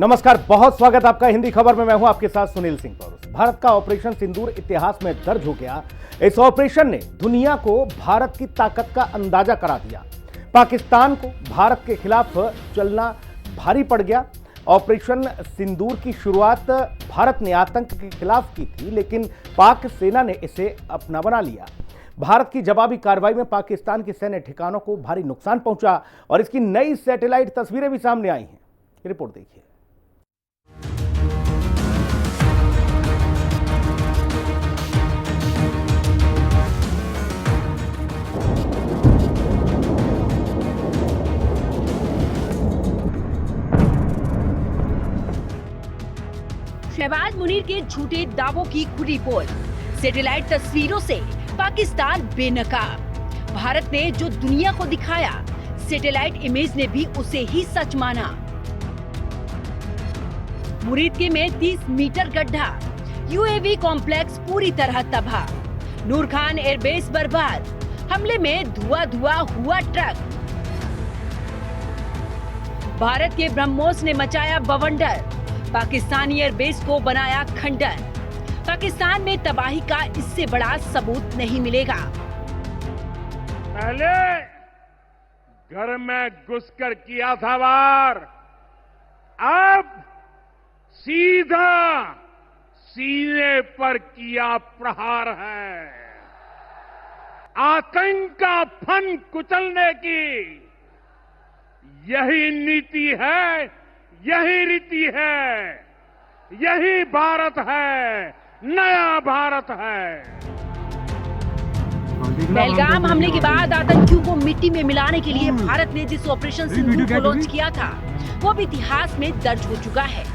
नमस्कार, बहुत स्वागत आपका हिंदी खबर में। मैं हूं आपके साथ सुनील सिंह पौरुष। भारत का ऑपरेशन सिंदूर इतिहास में दर्ज हो गया। इस ऑपरेशन ने दुनिया को भारत की ताकत का अंदाजा करा दिया। पाकिस्तान को भारत के खिलाफ चलना भारी पड़ गया। ऑपरेशन सिंदूर की शुरुआत भारत ने आतंक के खिलाफ की थी, लेकिन पाक सेना ने इसे अपना बना लिया। भारत की जवाबी कार्रवाई में पाकिस्तान के सैन्य ठिकानों को भारी नुकसान पहुंचा और इसकी नई सैटेलाइट तस्वीरें भी सामने आई हैं। रिपोर्ट देखिए। शहबाज मुनीर के झूठे दावों की खुली पोल। सैटेलाइट तस्वीरों से पाकिस्तान बेनकाब। भारत ने जो दुनिया को दिखाया, सैटेलाइट इमेज ने भी उसे ही सच माना। मुरीद में 30 मीटर गड्ढा, यूएवी कॉम्प्लेक्स पूरी तरह तबाह, नूर खान एयरबेस बर्बाद, हमले में धुआं हुआ ट्रक। भारत के ब्रह्मोस ने मचाया बवंडर, पाकिस्तानी एयरबेस को बनाया खंडर। पाकिस्तान में तबाही का इससे बड़ा सबूत नहीं मिलेगा। पहले घर में घुसकर किया था वार, अब सीधा सीने पर किया प्रहार है। आतंक का फन कुचलने की यही नीति है, यही रीति है, यही भारत है, नया भारत है। पहलगाम हमले के बाद आतंकियों को मिट्टी में मिलाने के लिए भारत ने जिस ऑपरेशन सिंदूर को लॉन्च किया था, वो अब इतिहास में दर्ज हो चुका है।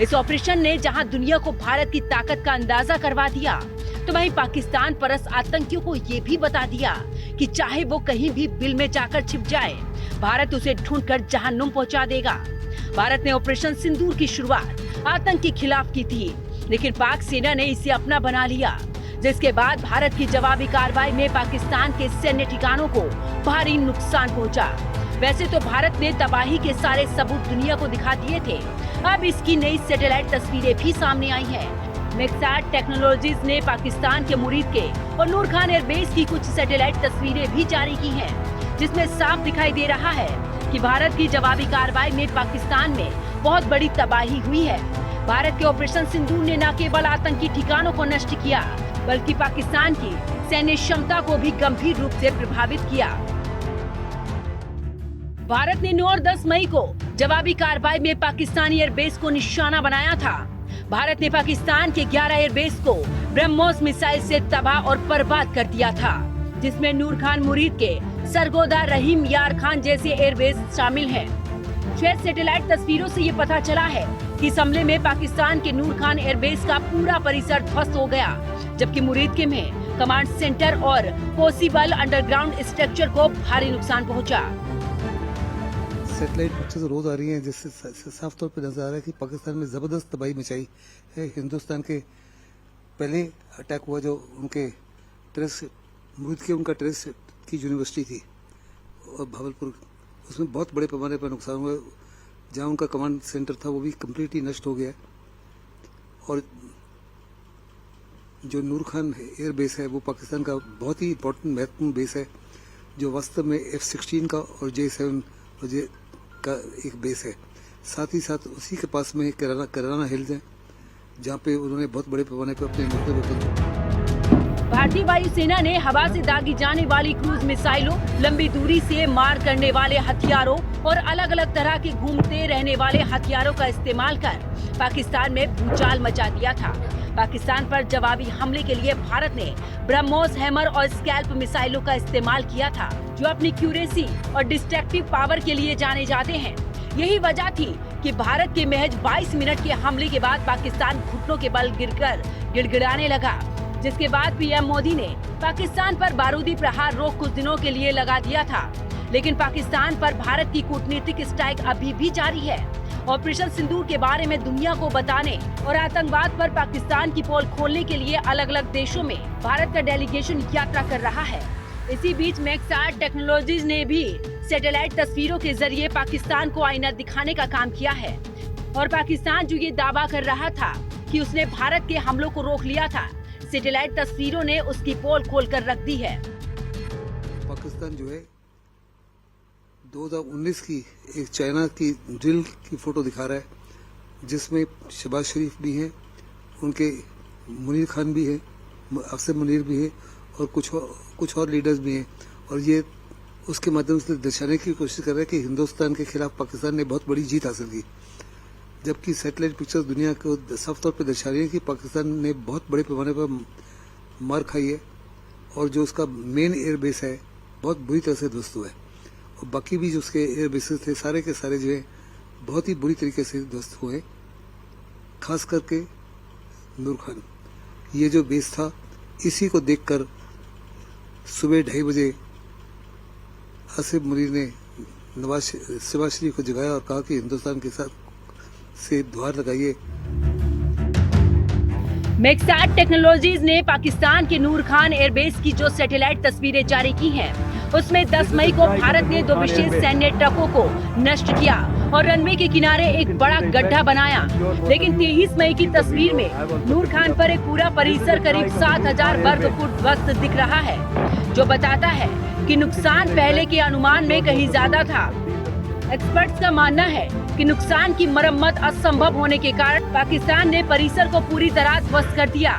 इस ऑपरेशन ने जहां दुनिया को भारत की ताकत का अंदाजा करवा दिया, तो वहीं पाकिस्तान परस्त आतंकियों को ये भी बता दिया कि चाहे वो कहीं भी बिल में जाकर छिप जाए, भारत उसे ढूंढकर जहन्नुम पहुंचा देगा। भारत ने ऑपरेशन सिंदूर की शुरुआत आतंक के खिलाफ की थी, लेकिन पाक सेना ने इसे अपना बना लिया, जिसके बाद भारत की जवाबी कार्रवाई में पाकिस्तान के सैन्य ठिकानों को भारी नुकसान पहुंचा। वैसे तो भारत ने तबाही के सारे सबूत दुनिया को दिखा दिए थे, अब इसकी नई सैटेलाइट तस्वीरें भी सामने आई हैं। मैक्सैट टेक्नोलॉजीज ने पाकिस्तान के मुरीद के और नूर खान एयरबेस की कुछ सैटेलाइट तस्वीरें भी जारी की हैं, जिसमें साफ दिखाई दे रहा है कि भारत की जवाबी कार्रवाई में पाकिस्तान में बहुत बड़ी तबाही हुई है। भारत के ऑपरेशन सिंदूर ने न केवल आतंकी ठिकानों को नष्ट किया, बल्कि पाकिस्तान की सैन्य क्षमता को भी गंभीर रूप से प्रभावित किया। भारत ने 9 और 10 मई को जवाबी कार्रवाई में पाकिस्तानी एयरबेस को निशाना बनाया था। भारत ने पाकिस्तान के 11 एयरबेस को ब्रह्मोस मिसाइल से तबाह और बर्बाद कर दिया था, जिसमें नूर खान मुरीद के सरगोदा, रहीम यार खान जैसे एयरबेस शामिल हैं। 6 सैटेलाइट तस्वीरों से ये पता चला है कि इस हमले में पाकिस्तान के नूर खान एयरबेस का पूरा परिसर ध्वस्त हो गया, जबकि मुरीद के में कमांड सेंटर और पॉसिबल अंडरग्राउंड स्ट्रक्चर को भारी नुकसान पहुंचा। सैटेलाइट पिक्चर्स रोज आ रही हैं, जिससे साफ तौर पर नजर आ रहा है कि पाकिस्तान में जबरदस्त तबाही मचाई है। हिंदुस्तान के पहले अटैक हुआ जो उनके मुरीद के उनका टेरेस की यूनिवर्सिटी थी और भावलपुर, उसमें बहुत बड़े पैमाने पर नुकसान हुआ। जहां उनका कमांड सेंटर था वो भी कम्प्लीटली नष्ट हो गया। और जो नूर खान एयर बेस है वो पाकिस्तान का बहुत ही इम्पोर्टेंट महत्वपूर्ण बेस है, जो वास्तव में F-16 का और J-7 और J का एक बेस है। साथ ही साथ उसी के पास में कराना हिल्स है, जहाँ पे उन्होंने बहुत बड़े पैमाने पर अपने मुद्दे भारतीय वायुसेना ने हवा से दागी जाने वाली क्रूज मिसाइलों, लंबी दूरी से मार करने वाले हथियारों और अलग अलग तरह के घूमते रहने वाले हथियारों का इस्तेमाल कर पाकिस्तान में भूचाल मचा दिया था। पाकिस्तान पर जवाबी हमले के लिए भारत ने ब्रह्मोस, हैमर और स्कैल्प मिसाइलों का इस्तेमाल किया था, जो अपनी एक्यूरेसी और डिस्ट्रक्टिव पावर के लिए जाने जाते हैं। यही वजह थी कि भारत के महज 22 मिनट के हमले के बाद पाकिस्तान घुटनों के बल गिरकर गिड़गिड़ाने लगा, जिसके बाद पीएम मोदी ने पाकिस्तान पर बारूदी प्रहार रोक कुछ दिनों के लिए लगा दिया था। लेकिन पाकिस्तान पर भारत की कूटनीतिक स्ट्राइक अभी भी जारी है। ऑपरेशन सिंदूर के बारे में दुनिया को बताने और आतंकवाद पर पाकिस्तान की पोल खोलने के लिए अलग अलग देशों में भारत का डेलीगेशन यात्रा कर रहा है। इसी बीच मैक्सैट टेक्नोलॉजीज ने भी सैटेलाइट तस्वीरों के जरिए पाकिस्तान को आईना दिखाने का काम किया है। और पाकिस्तान जो ये दावा कर रहा था कि उसने भारत के हमलों को रोक लिया था, सैटेलाइट तस्वीरों ने उसकी पोल खोल कर रख दी है। पाकिस्तान जो है 2019 की एक चाइना की ड्रिल की फोटो दिखा रहा है, जिसमें शहबाज शरीफ भी हैं, उनके मुनीर खान भी हैं, अफसर मुनीर भी हैं और कुछ और लीडर्स भी हैं, और ये उसके माध्यम से दर्शाने की कोशिश कर रहे हैं कि हिंदुस्तान के खिलाफ पाकिस्तान ने बहुत बड़ी जीत हासिल की, जबकि सैटेलाइट पिक्चर्स दुनिया को साफ तौर पर दर्शा रही है कि पाकिस्तान ने बहुत बड़े पैमाने पर मार खाई है और जो उसका मेन एयर बेस है बहुत बुरी तरह से ध्वस्त हुआ है, और बाकी भी जो उसके एयर बेसेस थे सारे के सारे जो है बहुत ही बुरी तरीके से ध्वस्त हुए। खास करके नूर खान, ये जो बेस था, इसी को देखकर सुबह 2:30 बजे आसिफ मुनीर ने शहबाज शरीफ को जगाया और कहा कि हिंदुस्तान के साथ से द्वार लगाइए। मैक्सैट टेक्नोलॉजीज ने पाकिस्तान के नूर खान एयरबेस की जो सैटेलाइट तस्वीरें जारी की हैं, उसमें 10 मई को भारत ने 2 विशेष सैन्य ट्रकों को नष्ट किया और रनवे के किनारे एक बड़ा गड्ढा बनाया। लेकिन 23 मई की तस्वीर में नूर खान पर एक पूरा परिसर करीब 7000 वर्ग फुट ध्वस्त दिख रहा है, जो बताता है कि नुकसान पहले के अनुमान में कहीं ज्यादा था। एक्सपर्ट्स का मानना है कि नुकसान की मरम्मत असंभव होने के कारण पाकिस्तान ने परिसर को पूरी तरह ध्वस्त कर दिया।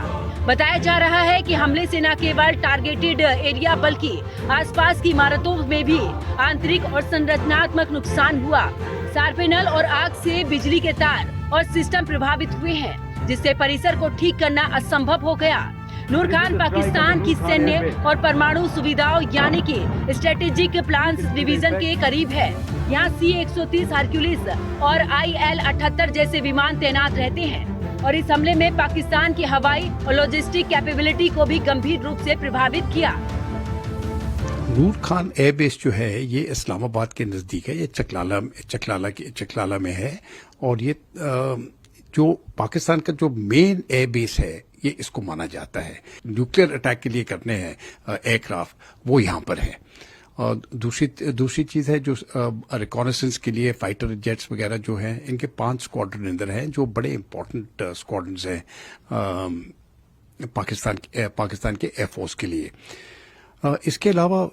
बताया जा रहा है कि हमले से न केवल टारगेटेड एरिया बल्कि आसपास की इमारतों में भी आंतरिक और संरचनात्मक नुकसान हुआ। सार्पेनल और आग से बिजली के तार और सिस्टम प्रभावित हुए हैं, जिससे परिसर को ठीक करना असंभव हो गया। नूर खान पाकिस्तान की सैन्य और परमाणु सुविधाओं यानी कि स्ट्रेटेजिक प्लान्स डिवीजन के करीब है। यहाँ C-130 हरक्यूलिस और IL-78 जैसे विमान तैनात रहते हैं और इस हमले में पाकिस्तान की हवाई और लॉजिस्टिक कैपेबिलिटी को भी गंभीर रूप से प्रभावित किया। नूर खान एयरबेस जो है ये इस्लामाबाद के नजदीक है, ये चकलाला में है, और ये जो पाकिस्तान का जो मेन एयरबेस है ये इसको माना जाता है। न्यूक्लियर अटैक के लिए करने हैं एयरक्राफ्ट, वो यहाँ पर है। और दूसरी चीज है जो रिकॉनेसेंस के लिए फाइटर जेट्स वगैरह जो हैं, इनके 5 स्क्वाड्रन अंदर हैं जो बड़े इंपॉर्टेंट स्क्वाड्रन्स हैं पाकिस्तान के एयरफोर्स के लिए। इसके अलावा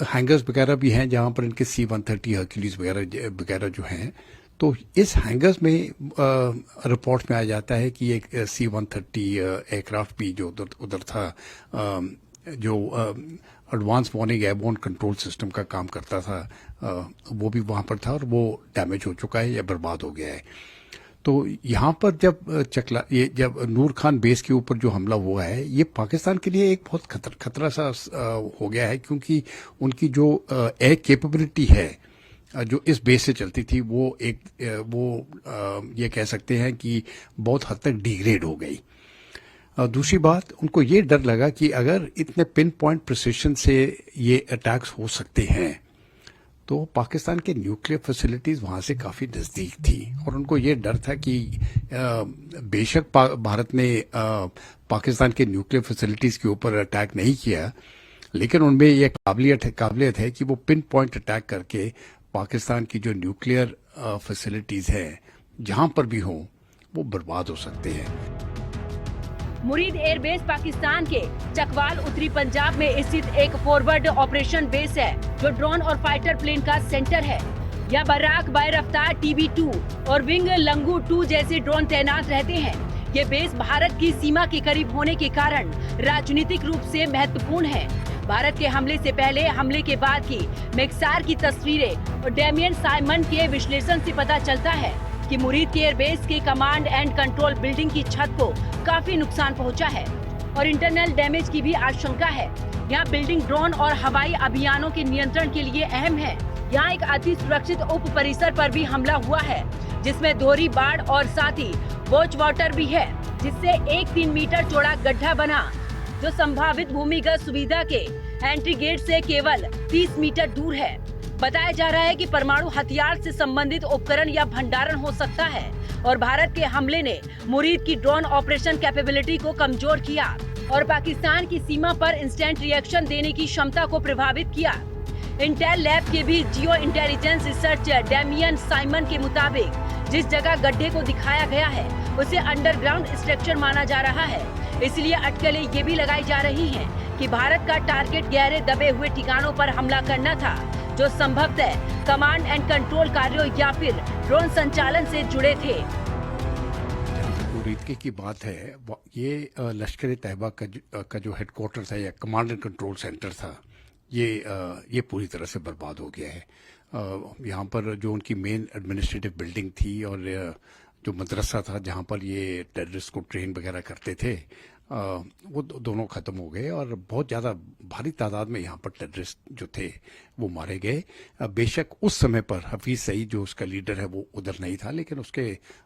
हैंगर्स वगैरह भी हैं जहां पर इनके C-130 हरक्यूलिस वगैरह जो हैं। तो इस हैंगर्स में रिपोर्ट में आ जाता है कि एक C-130 एयरक्राफ्ट भी जो उधर था, जो advance warning airborne control system का काम करता था, वो भी वहां पर था और वो डैमेज हो चुका है या बर्बाद हो गया है। तो यहाँ पर जब नूर खान बेस के ऊपर जो हमला हुआ है, ये पाकिस्तान के लिए एक बहुत खतरा सा हो गया है, क्योंकि उनकी जो एयर कैपेबिलिटी है जो इस बेस से चलती थी वो ये कह सकते हैं कि बहुत हद तक डिग्रेड हो गई। दूसरी बात, उनको ये डर लगा कि अगर इतने पिन पॉइंट प्रिसिशन से ये अटैक्स हो सकते हैं तो पाकिस्तान के न्यूक्लियर फैसिलिटीज वहां से काफी नजदीक थी, और उनको ये डर था कि बेशक भारत ने पाकिस्तान के न्यूक्लियर फैसिलिटीज के ऊपर अटैक नहीं किया, लेकिन उनमें यह काबिलियत है कि वो पिन पॉइंट अटैक करके पाकिस्तान की जो न्यूक्लियर फैसिलिटीज हैं जहां पर भी हों वो बर्बाद हो सकते हैं। मुरीद एयरबेस पाकिस्तान के चकवाल उत्तरी पंजाब में स्थित एक फॉरवर्ड ऑपरेशन बेस है, जो ड्रोन और फाइटर प्लेन का सेंटर है। यह बर्राक, बाय रफ्तार TB2 और विंग लंगू 2 जैसे ड्रोन तैनात रहते हैं। ये बेस भारत की सीमा के करीब होने के कारण राजनीतिक रूप से महत्वपूर्ण है। भारत के हमले से पहले, हमले के बाद की मैक्सार की तस्वीरें और डेमियन साइमन के विश्लेषण से पता चलता है कि मुरीद के एयरबेस के कमांड एंड कंट्रोल बिल्डिंग की छत को काफी नुकसान पहुंचा है और इंटरनल डैमेज की भी आशंका है। यहाँ बिल्डिंग ड्रोन और हवाई अभियानों के नियंत्रण के लिए अहम है। यहाँ एक अति सुरक्षित उप परिसर पर भी हमला हुआ है, जिसमें दोहरी बाढ़ और साथ ही वॉच वाटर भी है, जिससे एक 3 मीटर चौड़ा गड्ढा बना, जो संभावित भूमिगत सुविधा के एंट्री गेट से केवल 30 मीटर दूर है। बताया जा रहा है कि परमाणु हथियार से संबंधित उपकरण या भंडारण हो सकता है और भारत के हमले ने मुरीद की ड्रोन ऑपरेशन कैपेबिलिटी को कमजोर किया और पाकिस्तान की सीमा पर इंस्टेंट रिएक्शन देने की क्षमता को प्रभावित किया। इंटेल लैब के भी जियो इंटेलिजेंस रिसर्च डेमियन साइमन के मुताबिक जिस जगह गड्ढे को दिखाया गया है उसे अंडरग्राउंड स्ट्रक्चर माना जा रहा है। इसलिए अटकलें ये भी लगाई जा रही हैं कि भारत का टारगेट गहरे दबे हुए ठिकानों पर हमला करना था, जो संभवतः कमांड एंड कंट्रोल कार्यों या फिर ड्रोन संचालन से जुड़े थे। मुरीदके की बात है, ये लश्कर तैयबा का जो हेडक्वार्टर था या कमांड एंड कंट्रोल सेंटर था, ये पूरी तरह से बर्बाद हो गया है। यहाँ पर जो उनकी मेन एडमिनिस्ट्रेटिव बिल्डिंग थी और जो मदरसा था जहाँ पर ये टेररिस्ट को ट्रेन वगैरह करते थे, वो दोनों ख़त्म हो गए और बहुत ज़्यादा भारी तादाद में यहाँ पर टेररिस्ट जो थे वो मारे गए। बेशक उस समय पर हफीज़ सईद जो उसका लीडर है वो उधर नहीं था, लेकिन उसके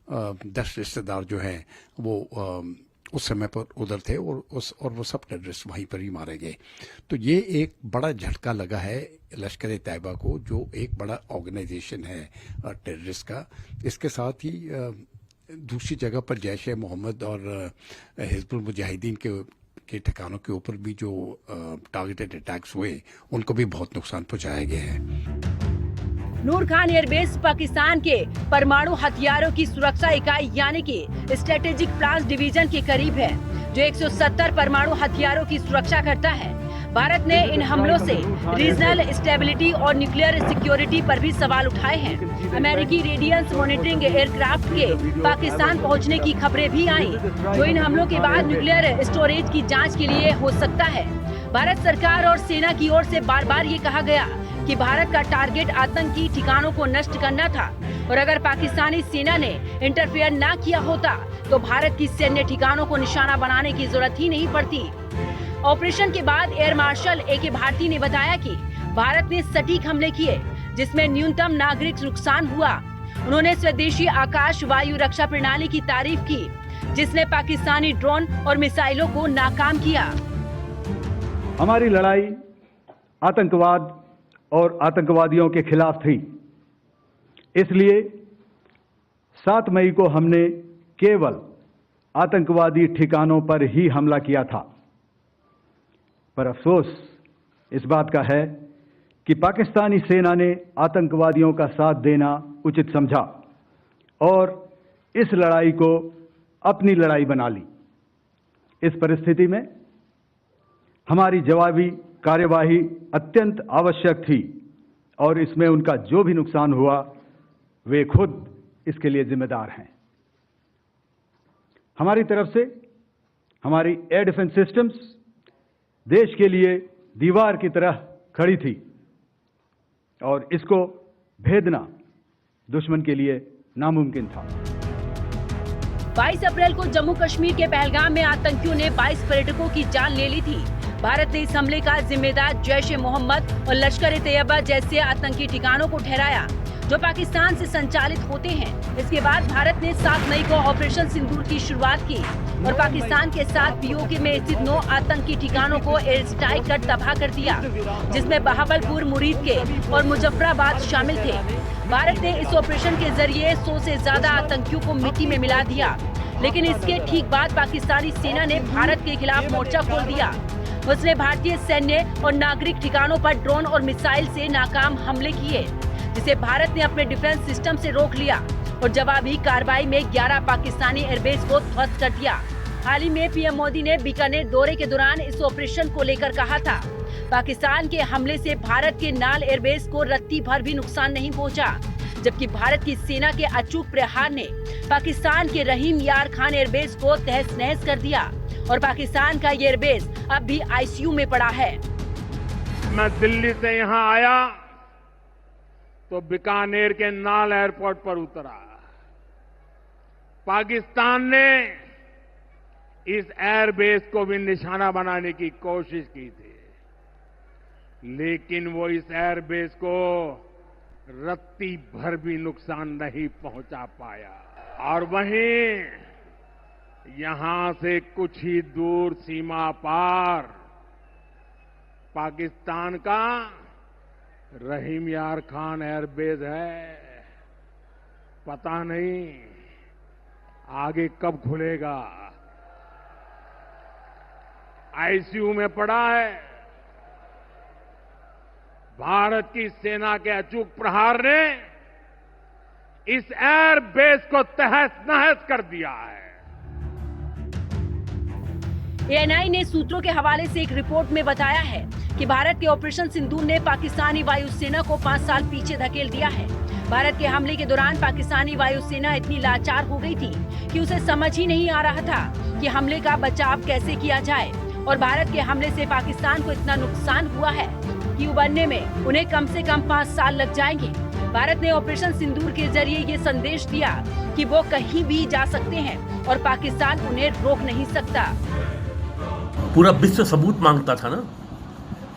10 रिश्तेदार जो हैं वो उस समय पर उधर थे और वो सब टेररिस्ट वहीं पर ही मारे गए। तो ये एक बड़ा झटका लगा है लश्कर तैयबा को, जो एक बड़ा ऑर्गेनाइजेशन है टेररिस्ट का। इसके साथ ही दूसरी जगह पर जैश ए मोहम्मद और हिजबुल मुजाहिदीन के ठिकानों के ऊपर भी जो टारगेटेड अटैक्स हुए, उनको भी बहुत नुकसान पहुंचाया गया है। नूर खान एयरबेस पाकिस्तान के परमाणु हथियारों की सुरक्षा इकाई यानी कि स्ट्रेटेजिक प्लान्स डिवीजन के करीब है, जो 170 परमाणु हथियारों की सुरक्षा करता है। भारत ने इन हमलों से रीजनल स्टेबिलिटी और न्यूक्लियर सिक्योरिटी पर भी सवाल उठाए हैं। अमेरिकी रेडियंस मॉनिटरिंग एयरक्राफ्ट के पाकिस्तान पहुंचने की खबरें भी आईं, जो इन हमलों के बाद न्यूक्लियर स्टोरेज की जांच के लिए हो सकता है। भारत सरकार और सेना की ओर से बार बार ये कहा गया कि भारत का टारगेट आतंकी ठिकानों को नष्ट करना था, और अगर पाकिस्तानी सेना ने इंटरफेयर ना किया होता तो भारत की सैन्य ठिकानों को निशाना बनाने की जरूरत ही नहीं पड़ती। ऑपरेशन के बाद एयर मार्शल ए.के. भारती ने बताया कि भारत ने सटीक हमले किए जिसमें न्यूनतम नागरिक नुकसान हुआ। उन्होंने स्वदेशी आकाश वायु रक्षा प्रणाली की तारीफ की, जिसने पाकिस्तानी ड्रोन और मिसाइलों को नाकाम किया। हमारी लड़ाई आतंकवाद और आतंकवादियों के खिलाफ थी, इसलिए 7 मई को हमने केवल आतंकवादी ठिकानों पर ही हमला किया था। पर अफसोस इस बात का है कि पाकिस्तानी सेना ने आतंकवादियों का साथ देना उचित समझा और इस लड़ाई को अपनी लड़ाई बना ली। इस परिस्थिति में हमारी जवाबी कार्यवाही अत्यंत आवश्यक थी और इसमें उनका जो भी नुकसान हुआ वे खुद इसके लिए जिम्मेदार हैं। हमारी तरफ से हमारी एयर डिफेंस सिस्टम्स देश के लिए दीवार की तरह खड़ी थी और इसको भेदना दुश्मन के लिए नामुमकिन था। 22 अप्रैल को जम्मू कश्मीर के पहलगाम में आतंकियों ने 22 पर्यटकों की जान ले ली थी। भारत ने इस हमले का जिम्मेदार जैश ए मोहम्मद और लश्कर ए तैयबा जैसे आतंकी ठिकानों को ठहराया, जो पाकिस्तान से संचालित होते हैं। इसके बाद भारत ने 7 मई को ऑपरेशन सिंदूर की शुरुआत की और पाकिस्तान के साथ पीओके में स्थित 9 आतंकी ठिकानों को एयर स्ट्राइक कर तबाह कर दिया, जिसमें बहावलपुर, मुरीदके और मुजफ्फराबाद शामिल थे। भारत ने इस ऑपरेशन के जरिए 100 से ज्यादा आतंकियों को मिट्टी में मिला दिया, लेकिन इसके ठीक बाद पाकिस्तानी सेना ने भारत के खिलाफ मोर्चा खोल दिया। उसने भारतीय सैन्य और नागरिक ठिकानों पर ड्रोन और मिसाइल से नाकाम हमले किए, जिसे भारत ने अपने डिफेंस सिस्टम से रोक लिया और जवाबी कार्रवाई में 11 पाकिस्तानी एयरबेस को ध्वस्त कर दिया। हाल ही में पीएम मोदी ने बीकानेर दौरे के दौरान इस ऑपरेशन को लेकर कहा था, पाकिस्तान के हमले से भारत के नाल एयरबेस को रत्ती भर भी नुकसान नहीं पहुंचा, जबकि भारत की सेना के अचूक प्रहार ने पाकिस्तान के रहीम यार खान एयरबेस को तहस नहस कर दिया और पाकिस्तान का ये एयरबेस अब भी आईसीयू में पड़ा है। मैं दिल्ली से यहाँ आया तो बीकानेर के नाल एयरपोर्ट पर उतरा। पाकिस्तान ने इस एयरबेस को भी निशाना बनाने की कोशिश की थी, लेकिन वो इस एयरबेस को रत्ती भर भी नुकसान नहीं पहुंचा पाया। और वहीं यहां से कुछ ही दूर सीमा पार पाकिस्तान का रहीम यार खान एयरबेस है। पता नहीं आगे कब खुलेगा। आईसीयू में पड़ा है। भारत की सेना के अचूक प्रहार ने इस एयर बेस को तहस नहस कर दिया है। एएनआई ने सूत्रों के हवाले से एक रिपोर्ट में बताया है कि भारत के ऑपरेशन सिंदूर ने पाकिस्तानी वायुसेना को 5 साल पीछे धकेल दिया है। भारत के हमले के दौरान पाकिस्तानी वायुसेना इतनी लाचार हो गई थी कि उसे समझ ही नहीं आ रहा था कि हमले का बचाव कैसे किया जाए, और भारत के हमले से पाकिस्तान को इतना नुकसान हुआ है कि उबरने में उन्हें कम से कम 5 साल लग जाएंगे। भारत ने ऑपरेशन सिंदूर के जरिए ये संदेश दिया कि वो कहीं भी जा सकते हैं और पाकिस्तान उन्हें रोक नहीं सकता। पूरा विश्व सबूत मांगता था ना।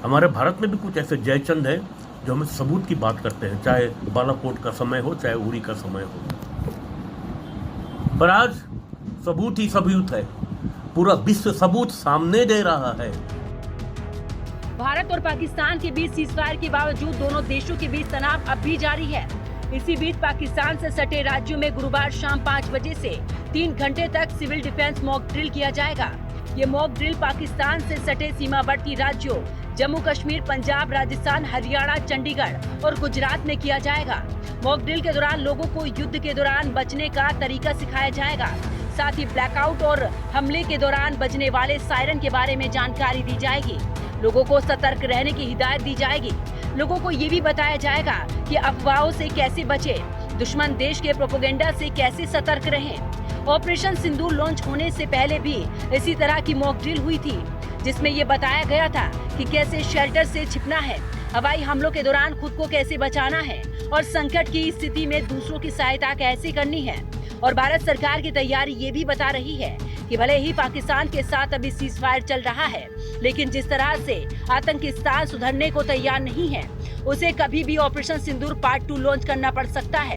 हमारे भारत में भी कुछ ऐसे जयचंद हैं जो हमें सबूत की बात करते हैं, चाहे बालाकोट का समय हो चाहे उरी का समय हो। पर आज सबूत ही सबूत है, पूरा विश्व सबूत सामने दे रहा है। भारत और पाकिस्तान के बीच सीजफायर के बावजूद दोनों देशों के बीच तनाव अब भी जारी है। इसी बीच पाकिस्तान से सटे राज्यों में गुरुवार शाम 5 बजे से 3 घंटे तक सिविल डिफेंस मॉक ड्रिल किया जाएगा। ये मॉक ड्रिल पाकिस्तान से सटे सीमावर्ती राज्यों जम्मू कश्मीर, पंजाब, राजस्थान, हरियाणा, चंडीगढ़ और गुजरात में किया जाएगा। मॉक ड्रिल के दौरान लोगों को युद्ध के दौरान बचने का तरीका सिखाया जाएगा। साथ ही ब्लैकआउट और हमले के दौरान बजने वाले सायरन के बारे में जानकारी दी जाएगी। लोगों को सतर्क रहने की हिदायत दी जाएगी। लोगों को ये भी बताया जाएगा कि अफवाहों से कैसे बचे, दुश्मन देश के प्रोपेगेंडा से कैसे सतर्क रहें। ऑपरेशन सिंदूर लॉन्च होने से पहले भी इसी तरह की मॉक ड्रिल हुई थी, जिसमें ये बताया गया था कि कैसे शेल्टर से छिपना है, हवाई हमलों के दौरान खुद को कैसे बचाना है और संकट की स्थिति में दूसरों की सहायता कैसे करनी है। और भारत सरकार की तैयारी ये भी बता रही है कि भले ही पाकिस्तान के साथ अभी सीजफायर चल रहा है, लेकिन जिस तरह से आतंकिस्तान सुधरने को तैयार नहीं है, उसे कभी भी ऑपरेशन सिंदूर पार्ट 2 लॉन्च करना पड़ सकता है।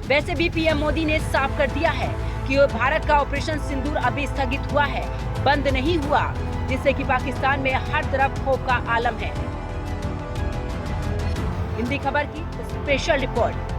वैसे भी पीएम मोदी ने साफ कर दिया है कि भारत का ऑपरेशन सिंदूर अभी स्थगित हुआ है, बंद नहीं हुआ, जिससे कि पाकिस्तान में हर तरफ खौफ का आलम है। हिंदी खबर की स्पेशल रिपोर्ट।